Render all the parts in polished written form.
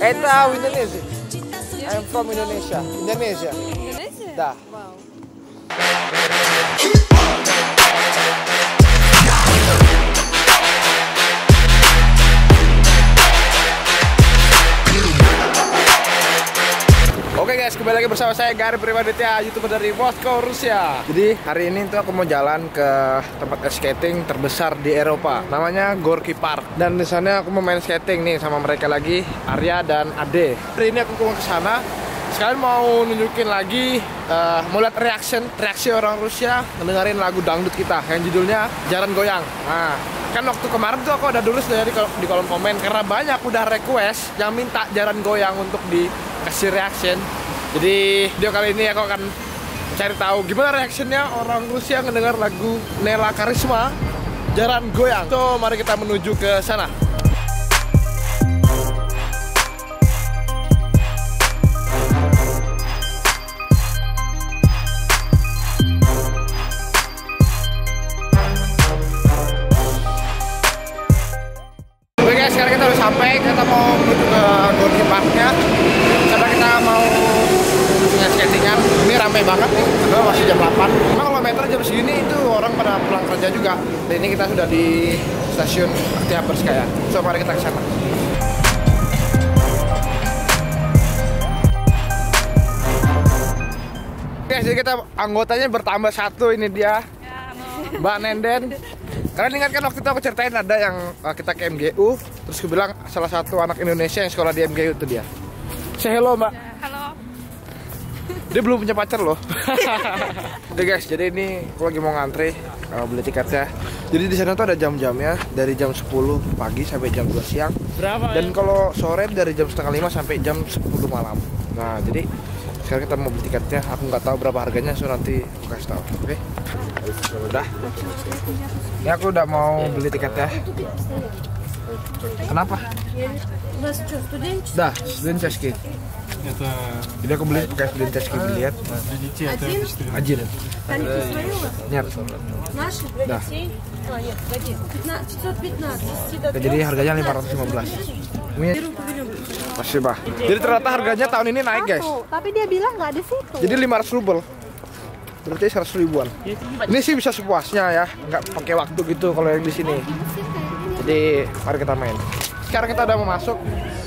Это Indonesia. I'm from Indonesia. Indonesia. Индонезия? Да. Вау. Oke guys, kembali lagi bersama saya Gary Primaditya, YouTuber dari Moskow, Rusia. Jadi hari ini tuh aku mau jalan ke tempat ice skating terbesar di Eropa. Namanya Gorky Park. Dan di sana aku mau main skating nih sama mereka lagi, Arya dan Ade. Hari ini aku mau ke sana. Sekalian mau nunjukin lagi, mau lihat reaksi orang Rusia ngedengerin lagu dangdut kita yang judulnya Jaran Goyang. Nah, kan waktu kemarin tuh aku udah tulis di kolom komen karena banyak udah request yang minta Jaran Goyang untuk dikasih reaction. Jadi video kali ini aku akan cari tahu gimana reactionnya orang Rusia ngedengar lagu Nela Karisma Jaran Goyang. So mari kita menuju ke sana. Oke guys, sekarang kita udah sampai, kita mau menuju ke Gorky Parknya. Karena kita mau skatingan. Ini ramai banget nih, karena masih jam 8. Memang kalau meter jam segini itu orang pada pulang kerja juga. Dan ini kita sudah di stasiun Oktyabrsky. So mari kita ke sana. Oke, jadi kita anggotanya bertambah satu, ini dia. Mbak Nenden. Kalian ingat kan waktu itu aku ceritain ada yang kita ke MGU, terus aku bilang salah satu anak Indonesia yang sekolah di MGU itu dia. Say hello Mbak. Halo. Dia belum punya pacar loh. Oke guys, jadi ini aku lagi mau ngantri beli tiketnya. Jadi di sana tuh ada jam-jamnya dari jam 10 pagi sampai jam 2 siang. Berapa? Dan kalau sore dari jam setengah 5 sampai jam 10 malam. Nah jadi sekarang kita mau beli tiketnya. Aku nggak tahu berapa harganya, so nanti aku kasih tahu. Oke? Udah. Ini aku udah mau beli tiketnya. Kenapa? Dah, студенческий. Это Jadi aku beli pakai студенческий билет. для детей, это Один. Коньки свои у вас? Нет. Наши? Да. А, нет, погоди. 515. Oke, jadi harganya 515. Ini Берем. Спасибо. Jadi ternyata harganya tahun ini naik guys. Tapi dia bilang nggak ada situ. Jadi 500 rubel. Berarti 100 ribuan. Ini sih bisa sepuasnya ya, nggak pakai waktu gitu kalau yang di sini. Jadi mari kita main. Sekarang kita udah mau masuk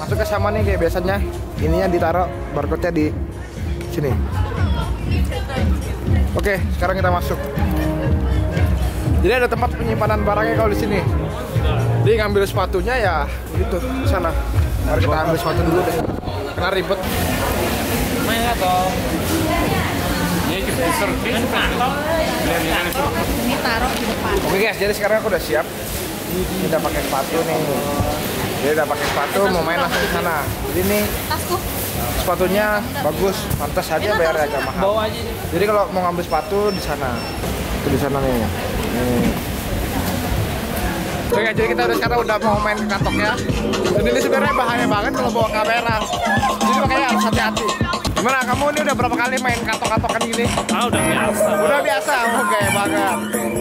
ke sama nih kayak biasanya. Ininya ditaruh barcode-nya di sini. Oke, sekarang kita masuk. Jadi ada tempat penyimpanan barangnya kalau di sini. Jadi ngambil sepatunya ya gitu di sana. Mari kita ambil sepatu dulu deh. Karena ribet. main atau ya kita surfing Ini taruh di depan. Oke guys, jadi sekarang aku udah siap. Kita pakai sepatu nih. Jadi udah pakai sepatu mau main langsung ke sana. Jadi ini Tasku. sepatunya bagus, pantas aja bayar agak mahal. bawa aja. Jadi kalau mau ngambil sepatu di sana. Itu di sana nih. Nih. Oke, jadi kita sekarang udah mau main ke katoknya. Dan ini sebenarnya bahaya banget kalau bawa kamera. Jadi makanya harus hati-hati. Gimana kamu ini udah berapa kali main katok-katokan gini? Ah, udah biasa. Udah biasa, oke banget.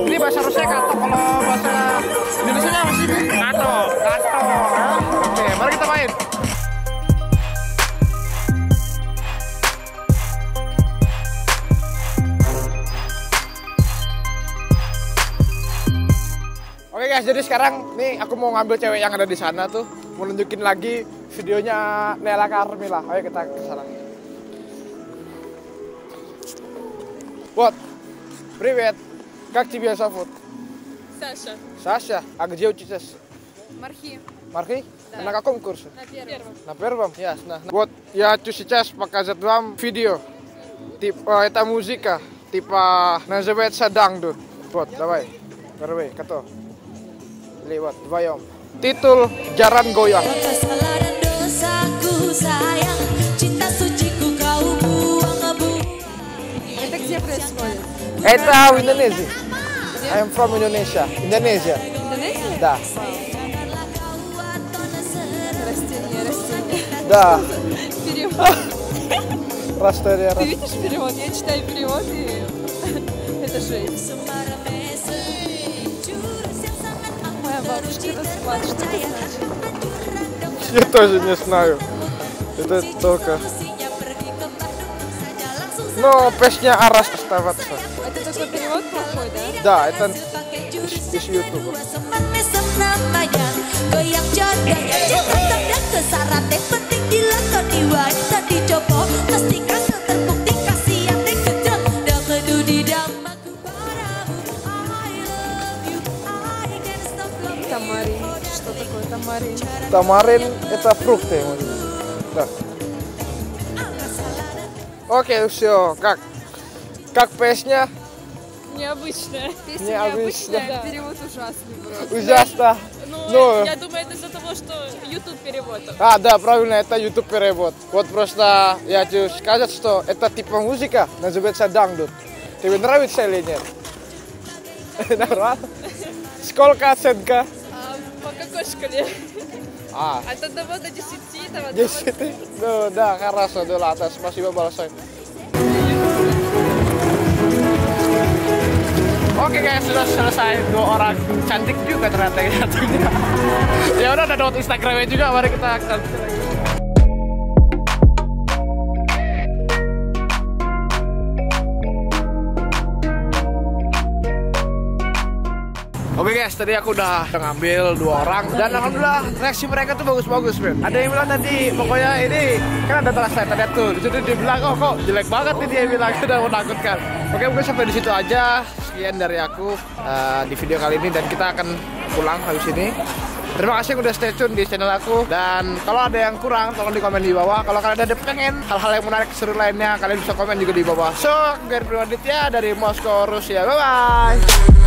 Ini bahasa Rusia katok, kalau bahasa Indonesia apa sih? Katok. Katok. Ya? Oke, mari kita main. Oke guys, jadi sekarang nih aku mau ngambil cewek yang ada di sana tuh, mau nunjukin lagi videonya Nela Karisma. Ayo kita ke sana. Вот, привет. Как тебя зовут? Саша. Саша. А где учитесь? Мархи. Мархи? На каком курсе? На первом. На первом? Ясно. Вот, я хочу сейчас показать вам видео. Типа, это музыка. Типа, называется дангдут. Вот, давай. Первый, кто? Или вот, вдвоем. Titul Jaran Goyang. Это где происходит? Это в Индонезии. I'm from Indonesia. Indonesia. Индонезия? Да. Растение. Да. Перевод. Растение. Ты видишь перевод? Я читаю перевод и это жесть. Моя бабушка расплачет. Что это значит? Я тоже не знаю. Itu tuh ke. No, песня Арас оставаться. Это такой перевод плохой, да? Да, это из YouTube. Тамарин. Что такое тамарин? Тамарин это фрукты. Да. Окей, все. Как песня? Необычная. Песня Необычная. необычная, перевод ужасный просто. Ужасно. Ну, я думаю, это из-за того, что YouTube перевод. А, да, правильно, это YouTube перевод. Вот просто я хочу сказать, что это типа музыка, называется дангдут. Тебе нравится или нет? Нормально? Сколько оценка? По какой шкале? А, От 1 до 10, там, от 10. Ну, да, хорошо, до atas. Спасибо большое. Oke guys, sudah selesai. 2 orang cantik juga ternyata ya. Ya udah, ada download Instagramnya juga. Mari kita cantik lagi. Oke guys, tadi aku udah ngambil 2 orang dan alhamdulillah reaksi mereka tuh bagus-bagus, men. Ada yang bilang tadi pokoknya ini kan ada translate tadi tuh. Di situ dia bilang kok jelek banget nih, dia bilang udah menakutkan. Oke, mungkin sampai di situ aja. Sekian dari aku di video kali ini dan kita akan pulang habis ini. Terima kasih udah stay tune di channel aku. Dan kalau ada yang kurang, tolong di komen di bawah. Kalau kalian ada pengen hal-hal yang menarik seru lainnya, kalian bisa komen juga di bawah. So, Gary Primaditya dari Moskow, Rusia. Bye-bye!